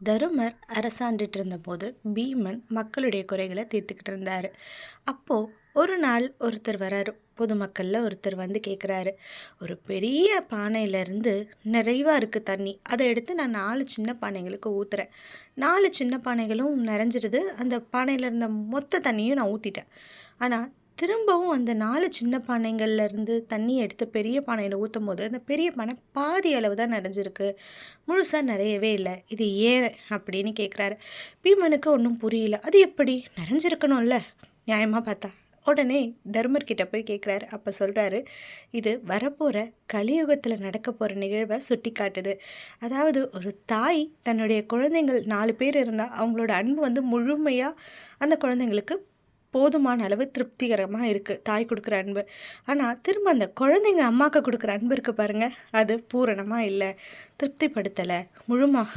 தருமர் அரசாண்டுட்டு இருந்தபோது பீமன் மக்களுடைய குறைகளை தீர்த்துக்கிட்டு இருந்தாரு. அப்போ ஒரு நாள் ஒருத்தர் வராரு. பொதுமக்கள்ல ஒருத்தர் வந்து கேட்குறாரு, ஒரு பெரிய பானையிலேருந்து நிறைவா இருக்கு தண்ணி, அதை எடுத்து நான் 4 சின்ன பானைகளுக்கு ஊற்றுறேன். 4 சின்ன பானைகளும் நிறைஞ்சிருது. அந்த பானையில் இருந்த மொத்த தண்ணியும் நான் ஊற்றிட்டேன். ஆனால் திரும்பவும் அந்த 4 சின்ன பானைகள்ல இருந்து தண்ணியை எடுத்து பெரிய பானையில் ஊற்றும் போது அந்த பெரிய பானை பாதி அளவு தான் நிறைஞ்சிருக்கு, முழுசாக நிறையவே இல்லை. இது ஏன் அப்படின்னு கேட்குறாரு. பீமனுக்கு ஒன்றும் புரியல. அது எப்படி நிறைஞ்சிருக்கணும்ல நியாயமாக பார்த்தா. உடனே தர்மர் கிட்ட போய் கேட்குறாரு. அப்போ சொல்கிறாரு, இது வரப்போகிற கலியுகத்தில் நடக்க போகிற நிகழ்வை சுட்டி காட்டுது. அதாவது ஒரு தாய் தன்னுடைய குழந்தைங்கள் 4 பேர் இருந்தால் அவங்களோட அன்பு வந்து முழுமையாக அந்த குழந்தைங்களுக்கு போதுமான அளவு திருப்திகரமாக இருக்குது, தாய் கொடுக்குற அன்பு. ஆனால் திரும்ப அந்த குழந்தைங்க அம்மாவுக்கு கொடுக்குற அன்பு இருக்குது பாருங்கள், அது பூரணமாக இல்லை, திருப்திப்படுத்தலை, முழுமையாக